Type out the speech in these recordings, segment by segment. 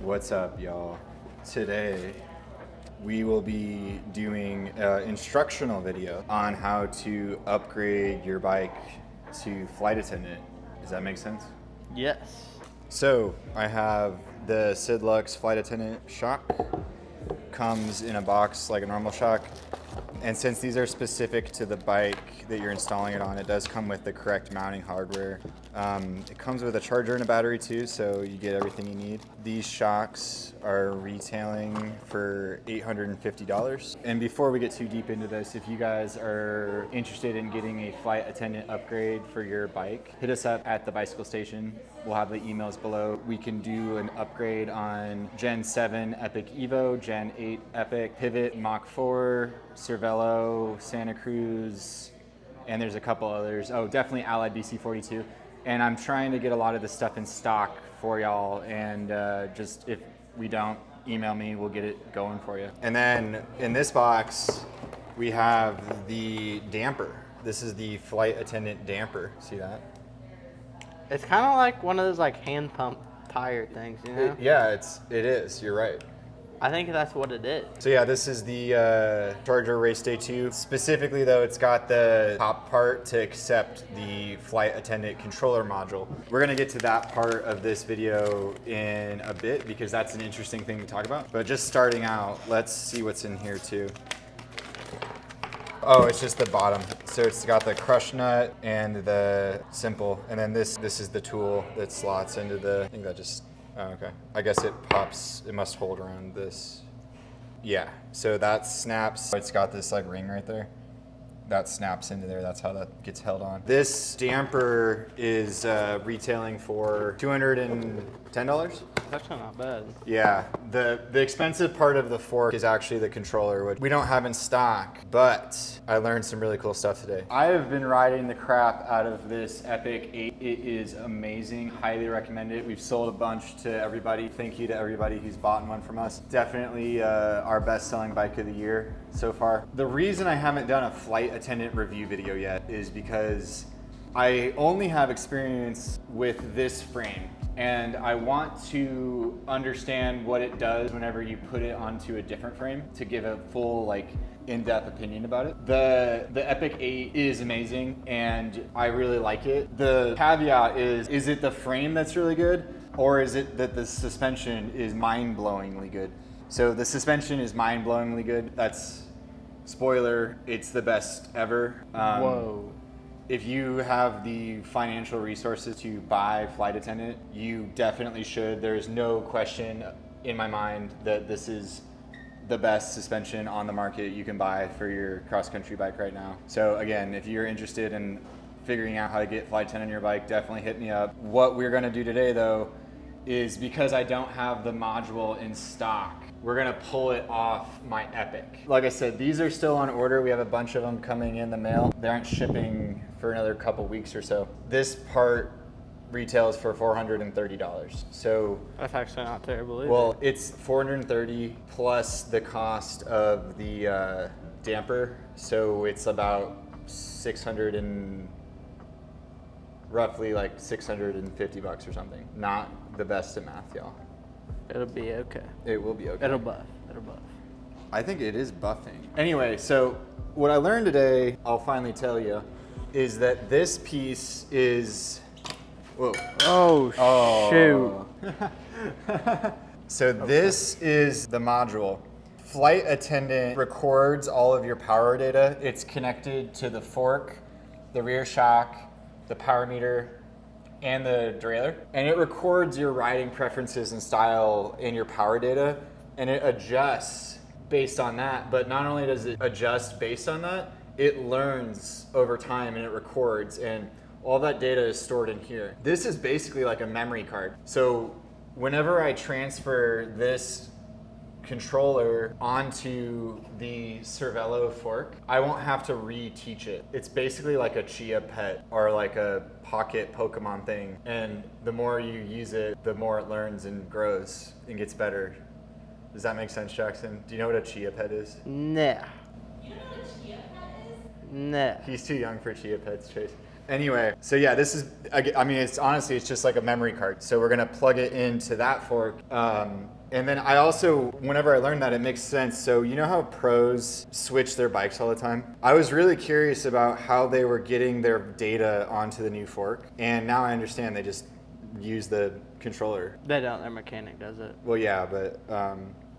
What's up, y'all? Today we will be doing an instructional video on how to upgrade your bike to flight attendant. Does that make sense? Yes. So I have the Sidlux flight attendant shock. Comes in a box like a normal shock. And since these are specific to the bike that you're installing it on, it does come with the correct mounting hardware. It comes with a charger and a battery too, so you get everything you need. These shocks are retailing for $850. And before we get too deep into this, if you guys are interested in getting a flight attendant upgrade for your bike, hit us up at the bicycle station. We'll have the emails below. We can do an upgrade on Gen 7 Epic Evo, Gen 8 Epic, Pivot, Mach 4, Cervelo, Santa Cruz, and there's a couple others. Oh, definitely Allied BC42. And I'm trying to get a lot of this stuff in stock for y'all, and just if we don't, email me, we'll get it going for you. And then in this box, we have the damper. This is the flight attendant damper. See that? It's kind of like one of those like hand pump tire things, you know? Yeah, it is. You're right. I think that's what it is. So yeah, this is the Charger Race Day 2. Specifically though, it's got the top part to accept the flight attendant controller module. We're gonna get to that part of this video in a bit because that's an interesting thing to talk about. But just starting out, let's see what's in here too. Oh, it's just the bottom. So it's got the crush nut and the simple. And then this is the tool that slots into the, I think that just, oh, okay. I guess it pops, it must hold around this. Yeah, so that snaps. It's got this like ring right there. That snaps into there, that's how that gets held on. This damper is retailing for $210. That's not bad. Yeah, the expensive part of the fork is actually the controller, which we don't have in stock, but I learned some really cool stuff today. I have been riding the crap out of this Epic 8. It is amazing, highly recommend it. We've sold a bunch to everybody. Thank you to everybody who's bought one from us. Definitely our best selling bike of the year so far. The reason I haven't done a flight attendant review video yet is because I only have experience with this frame. And I want to understand what it does whenever you put it onto a different frame to give a full, like, in-depth opinion about it. The Epic 8 is amazing and I really like it. The caveat is it the frame that's really good, or is it that the suspension is mind-blowingly good? So the suspension is mind-blowingly good. That's, spoiler, it's the best ever. Whoa. If you have the financial resources to buy flight attendant, you definitely should. There's no question in my mind that this is the best suspension on the market you can buy for your cross-country bike right now. So again, if you're interested in figuring out how to get flight attendant on your bike, definitely hit me up. What we're gonna do today though is, because I don't have the module in stock, we're gonna pull it off my Epic. Like I said, these are still on order. We have a bunch of them coming in the mail. They aren't shipping for another couple weeks or so. This part retails for $430. So That's actually not terrible either. well, it's $430 plus the cost of the damper. So it's about roughly like $650 or something. Not the best at math, y'all. It'll be okay. It will be okay. It'll buff. I think it is buffing. Anyway, so what I learned today, I'll finally tell you, is that this piece is, whoa. Oh, shoot. So this is the module. Flight attendant records all of your power data. It's connected to the fork, the rear shock, the power meter, and the derailleur. And it records your riding preferences and style in your power data, and it adjusts based on that. But not only does it adjust based on that, it learns over time and it records, and all that data is stored in here. This is basically like a memory card. So whenever I transfer this controller onto the Cervelo fork, I won't have to reteach it. It's basically like a Chia Pet or like a pocket Pokemon thing. And the more you use it, the more it learns and grows and gets better. Does that make sense, Jackson? Do you know what a Chia Pet is? Nah. You don't know what a Chia Pet is? Nah. He's too young for Chia Pets, Chase. Anyway, so yeah, this is, I mean, it's honestly, it's just like a memory card. So we're gonna plug it into that fork. And then I also, whenever I learned that, it makes sense. So you know how pros switch their bikes all the time? I was really curious about how they were getting their data onto the new fork. And now I understand they just use the controller. They don't. Their mechanic does it. Well, yeah, but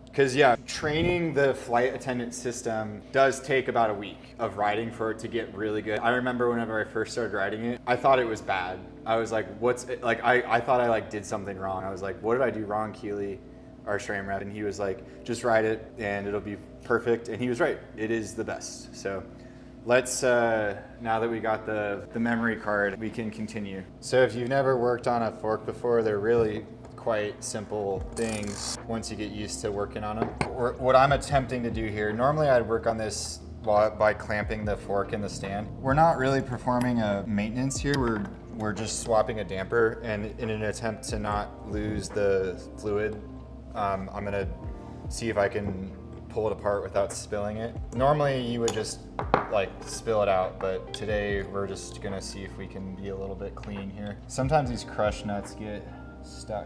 because yeah, training the flight attendant system does take about a week of riding for it to get really good. I remember whenever I first started riding it, I thought it was bad. I was like, what's it? Like I thought I like did something wrong. I was like, what did I do wrong, Keely, our SRAM rep? And he was like, just ride it and it'll be perfect. And he was right. It is the best. So let's, now that we got the memory card, we can continue. So if you've never worked on a fork before, they're really quite simple things once you get used to working on them. What I'm attempting to do here, normally I'd work on this by clamping the fork in the stand. We're not really performing a maintenance here. We're just swapping a damper, and in an attempt to not lose the fluid, I'm gonna see if I can pull it apart without spilling it. Normally you would just like spill it out, but today we're just gonna see if we can be a little bit clean here. Sometimes these crush nuts get stuck.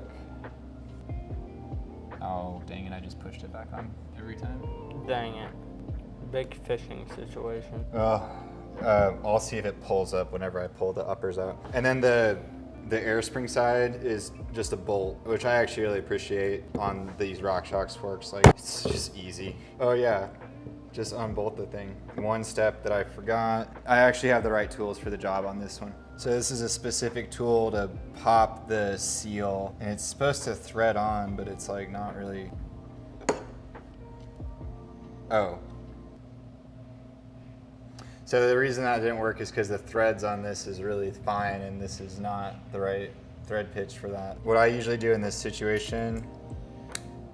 Oh, dang it, I just pushed it back on every time. Dang it. Big fishing situation. I'll see if it pulls up whenever I pull the uppers out. And then the air spring side is just a bolt, which I actually really appreciate on these Rockshox forks. Like, it's just easy. Oh yeah, just unbolt the thing. One step that I forgot, I actually have the right tools for the job on this one. So this is a specific tool to pop the seal, and it's supposed to thread on, but it's like not really. Oh. So the reason that didn't work is because the threads on this is really fine, and this is not the right thread pitch for that. What I usually do in this situation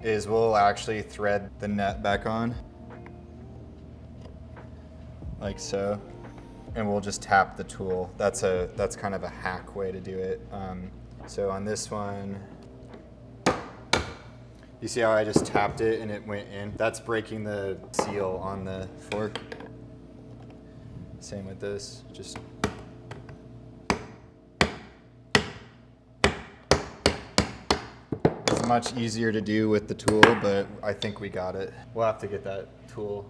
is we'll actually thread the nut back on, like so. And we'll just tap the tool. That's kind of a hack way to do it. So on this one, you see how I just tapped it and it went in? That's breaking the seal on the fork. Same with this, just. It's much easier to do with the tool, but I think we got it. We'll have to get that tool.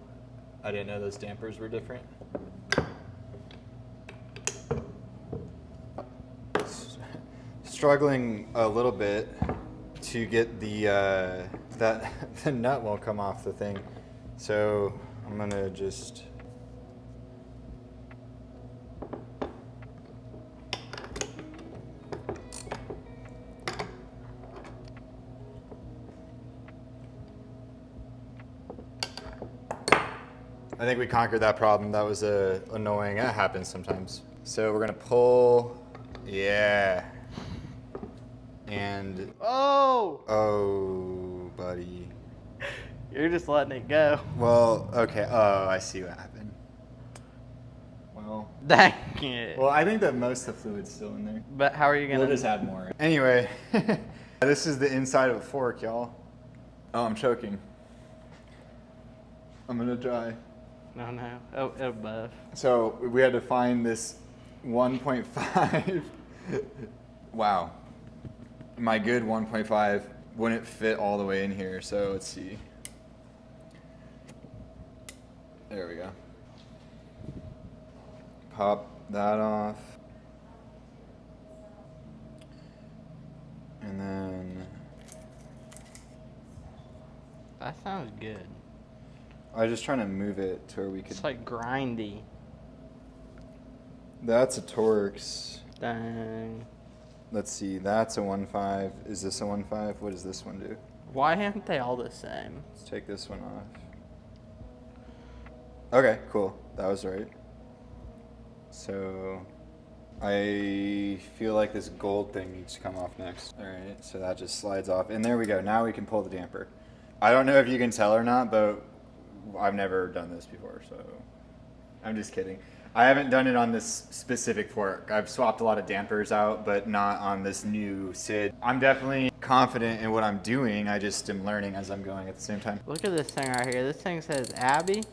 I didn't know those dampers were different. Struggling a little bit to get the the nut won't come off the thing, so I'm gonna just I think we conquered that problem. That was annoying. That happens sometimes. So we're gonna pull, yeah. And oh, buddy. You're just letting it go. Well, okay. Oh, I see what happened. Well, Dang it. well, I think that most of the fluid's still in there. But how are you gonna? We'll just add more. Anyway, this is the inside of a fork, y'all. Oh, I'm choking. I'm gonna try. No. Oh, above. So we had to find this 1.5. Wow. My good 1.5 wouldn't fit all the way in here, so let's see. There we go. Pop that off. And then That sounds good. I was just trying to move it to where we could. It's like grindy. That's a Torx. Dang. Let's see, that's a 1.5. Is this a 1.5? What does this one do? Why aren't they all the same? Let's take this one off. Okay, cool. That was right. So I feel like this gold thing needs to come off next. All right, so that just slides off. And there we go. Now we can pull the damper. I don't know if you can tell or not, but I've never done this before, so I'm just kidding. I haven't done it on this specific fork. I've swapped a lot of dampers out, but not on this new SID. I'm definitely confident in what I'm doing. I just am learning as I'm going at the same time. Look at this thing right here. This thing says Abby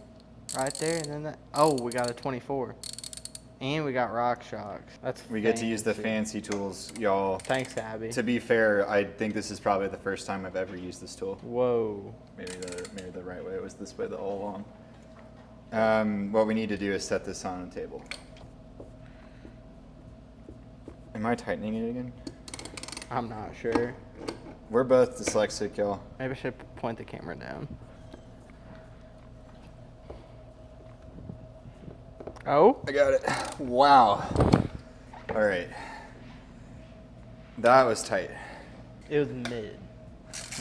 right there, and then that. Oh, we got a 24. And we got Rockshox. We get to use the fancy tools, y'all. Thanks, Abby. To be fair, I think this is probably the first time I've ever used this tool. Whoa. Maybe the right way. It was this way all along. What we need to do is set this on the table. Am I tightening it again? I'm not sure. We're both dyslexic, y'all. Maybe I should point the camera down. Oh? I got it. Wow. All right. That was tight. It was mid.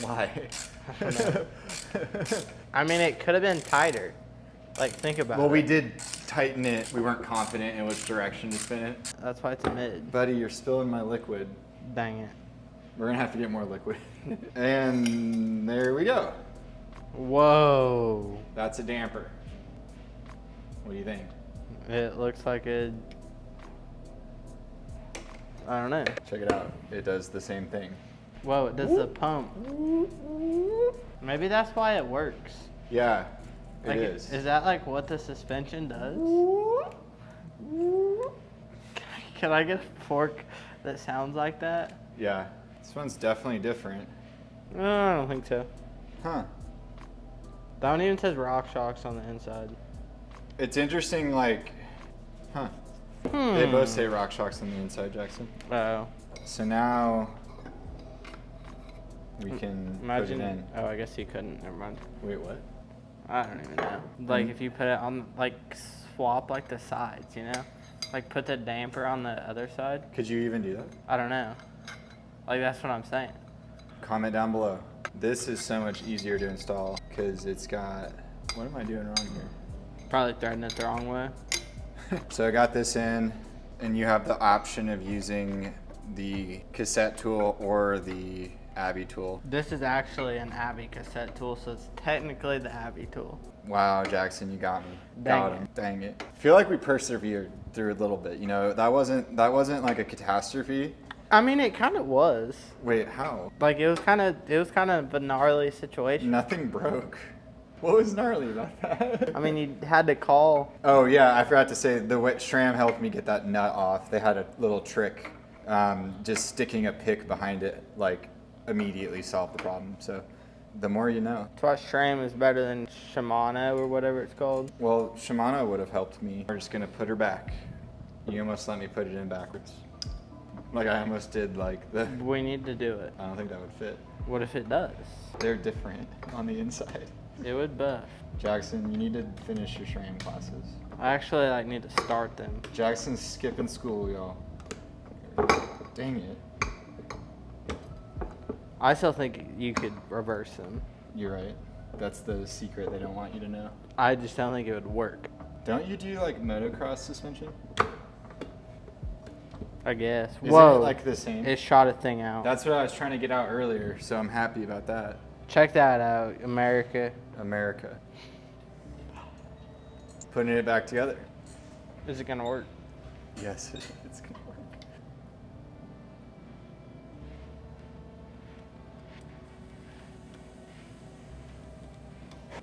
Why? I don't know. I mean, it could have been tighter. Like, think about it. Well, we did tighten it. We weren't confident in which direction to spin it. That's why it's a mid. Buddy, you're spilling my liquid. Dang it. We're going to have to get more liquid. And there we go. Whoa. That's a damper. What do you think? It looks like I don't know. Check it out. It does the same thing. Whoa, it does the pump. Maybe that's why it works. Yeah, Like, it is. Is that like what the suspension does? Can I get a fork that sounds like that? Yeah. This one's definitely different. No, I don't think so. Huh. That one even says Rockshox on the inside. It's interesting, like, huh. They both say Rockshox on the inside, Jackson. Oh. So now we can Imagine. put it in. Oh, I guess you couldn't. Never mind. Wait, what? I don't even know. Like if you put it on, like swap like the sides, you know? Like put the damper on the other side. Could you even do that? I don't know. Like that's what I'm saying. Comment down below. This is so much easier to install because it's got, what am I doing wrong here? Probably threading it the wrong way. So I got this in, and you have the option of using the cassette tool or the Abby tool. This is actually an Abby cassette tool, so it's technically the Abby tool. Wow, Jackson, you got me. Dang Got it. him. Dang it. I feel like we persevered through a little bit. You know, that wasn't like a catastrophe. I mean, it kind of was. Wait, how? Like it was kind of a gnarly situation. Nothing broke. What was gnarly about that? I mean, you had to call. Oh yeah, I forgot to say the SRAM helped me get that nut off. They had a little trick, just sticking a pick behind it, like immediately solved the problem. So, the more you know. That's why SRAM is better than Shimano or whatever it's called. Well, Shimano would have helped me. We're just gonna put her back. You almost let me put it in backwards. Like I almost did like the. We need to do it. I don't think that would fit. What if it does? They're different on the inside. It would buff. Jackson, you need to finish your SRAM classes. I actually like need to start them. Jackson's skipping school, y'all. Dang it. I still think you could reverse them. You're right. That's the secret they don't want you to know. I just don't think it would work. Don't you do like motocross suspension? I guess. Isn't Whoa. it like the same? It shot a thing out. That's what I was trying to get out earlier, so I'm happy about that. Check that out, America. America. Putting it back together. Is it gonna work? Yes, it's gonna work.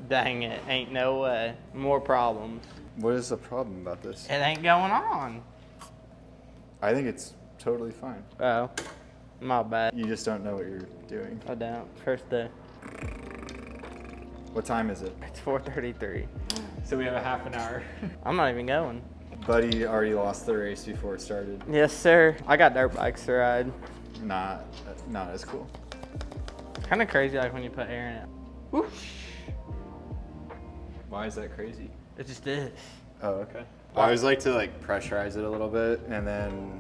Dang it, ain't no way. More problems. What is the problem about this? It ain't going on. I think it's totally fine. Oh, my bad. You just don't know what you're doing. I don't. First day. What time is it? It's 4:33. So we have a half an hour. I'm not even going. Buddy already lost the race before it started. Yes, sir. I got dirt bikes to ride. Not as cool. Kind of crazy, like when you put air in it. Whoosh. Why is that crazy? It just is. Oh, okay. I always like to like pressurize it a little bit and then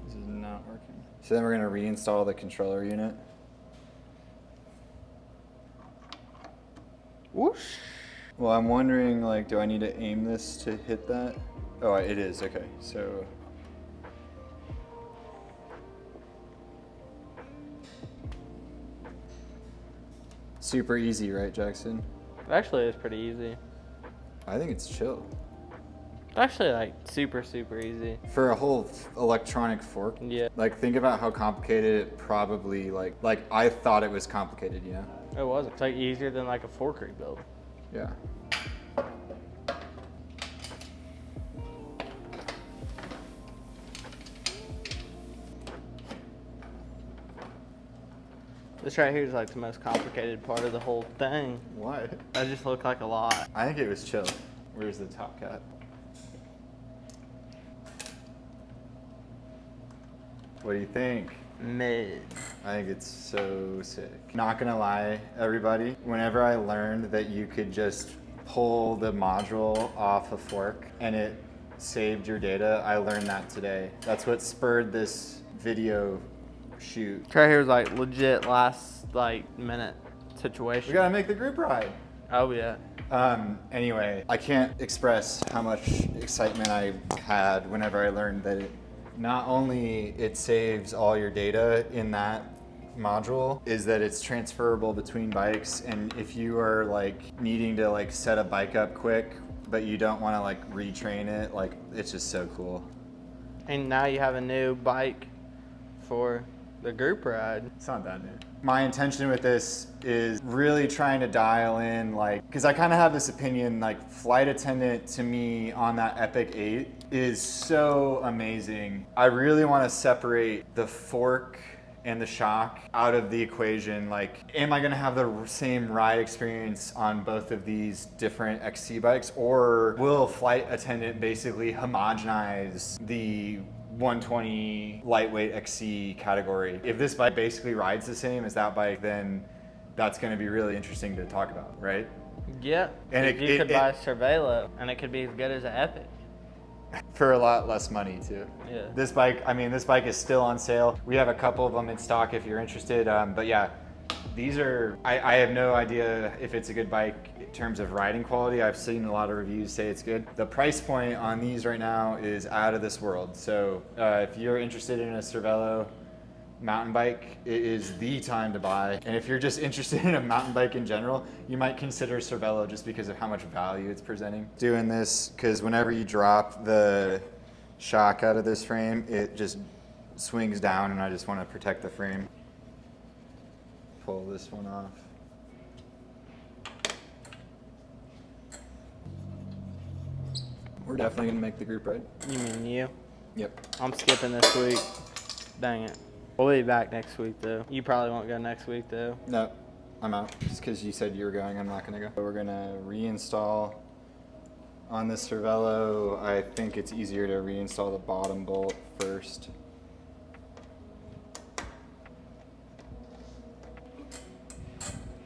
this is not working. So then we're gonna reinstall the controller unit. Whoosh. Well, I'm wondering, like, do I need to aim this to hit that? Oh, it is, okay. So, super easy, right, Jackson? It actually is pretty easy. I think it's chill. It's actually like super easy. For a whole electronic fork, Yeah, like think about how complicated it probably like I thought it was complicated, you know? it was. It's like easier than like a fork rebuild. Yeah. This right here is like the most complicated part of the whole thing. Why? That just looked like a lot. I think it was chill. Where's the top cat? What do you think? Mid. I think it's so sick. Not gonna lie, everybody, whenever I learned that you could just pull the module off a fork and it saved your data, I learned that today. That's what spurred this video shoot. Right here is like legit last like minute situation. We gotta make the group ride. Oh yeah. Anyway, I can't express how much excitement I had whenever I learned that not only it saves all your data in that module, is that it's transferable between bikes. And if you are like needing to like set a bike up quick, but you don't want to like retrain it, like it's just so cool. And now you have a new bike for the group ride. It's not that new. My intention with this is really trying to dial in, like, because I kind of have this opinion, like, Flight Attendant to me on that Epic 8 is so amazing. I really want to separate the fork and the shock out of the equation. Like, am I going to have the same ride experience on both of these different XC bikes, or will Flight Attendant basically homogenize the 120 lightweight XC category? If this bike basically rides the same as that bike, then that's going to be really interesting to talk about, right? Yeah. And you could buy a Cervelo and it could be as good as an Epic. For a lot less money too. Yeah. This bike, I mean, this bike is still on sale. We have a couple of them in stock if you're interested. But yeah, these are, I have no idea if it's a good bike in terms of riding quality. I've seen a lot of reviews say it's good. The price point on these right now is out of this world. So if you're interested in a Cervelo mountain bike, it is the time to buy. And if you're just interested in a mountain bike in general, you might consider Cervelo just because of how much value it's presenting. Doing this because whenever you drop the shock out of this frame, it just swings down, and I just want to protect the frame. Pull this one off. We're definitely gonna make the group ride. You mean you? Yep. I'm skipping this week. Dang it. We'll be back next week though. You probably won't go next week though. No, I'm out. Just because you said you were going, I'm not gonna go. We're gonna reinstall on this Cervelo. I think it's easier to reinstall the bottom bolt first.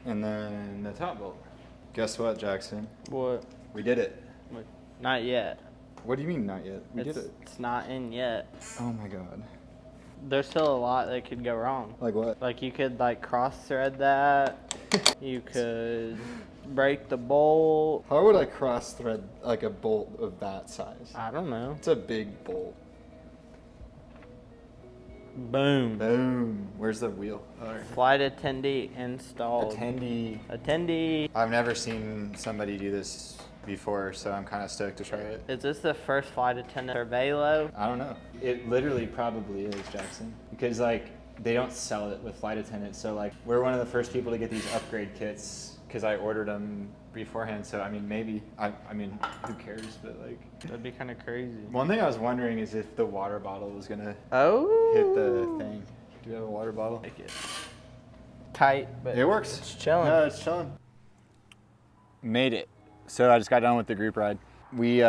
And then the top bolt. Guess what, Jackson? What? We did it. Not yet. What do you mean not yet? We did it. It's not in yet. Oh my god. There's still a lot that could go wrong. Like what? Like you could like cross thread that. You could break the bolt. How would I cross thread like a bolt of that size? I don't know. It's a big bolt. Boom. Boom. Where's the wheel? Oh, there. Flight attendee installed. Attendee. I've never seen somebody do this before, so I'm kind of stoked to try it. Is this the first flight attendant Cervelo? I don't know. It literally probably is, Jackson. Because, like, they don't sell it with Flight Attendant, so, like, we're one of the first people to get these upgrade kits because I ordered them beforehand, so, I mean, maybe. I mean, who cares, but, like... That'd be kind of crazy. One thing I was wondering is if the water bottle was going to Oh. hit the thing. Do you have a water bottle? Make it tight, but It works. It's chilling. No, it's chilling. Made it. So I just got done with the group ride. We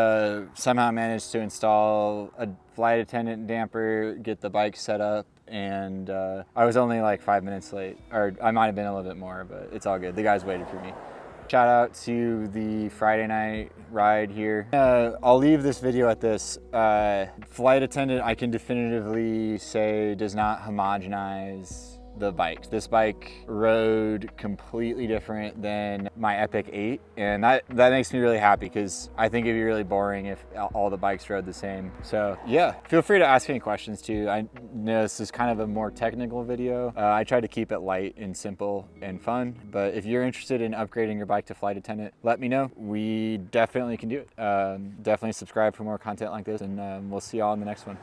somehow managed to install a Flight Attendant damper, get the bike set up, and I was only like 5 minutes late. Or I might have been a little bit more, but it's all good. The guys waited for me. Shout out to the Friday night ride here. I'll leave this video at this. Flight Attendant, I can definitively say, does not homogenize the bikes. This bike rode completely different than my Epic 8, and that makes me really happy because I think it'd be really boring if all the bikes rode the same. So yeah, feel free to ask any questions too. I know this is kind of a more technical video. I tried to keep it light and simple and fun, but if you're interested in upgrading your bike to Flight Attendant, let me know. We definitely can do it. Definitely subscribe for more content like this, and we'll see y'all in the next one.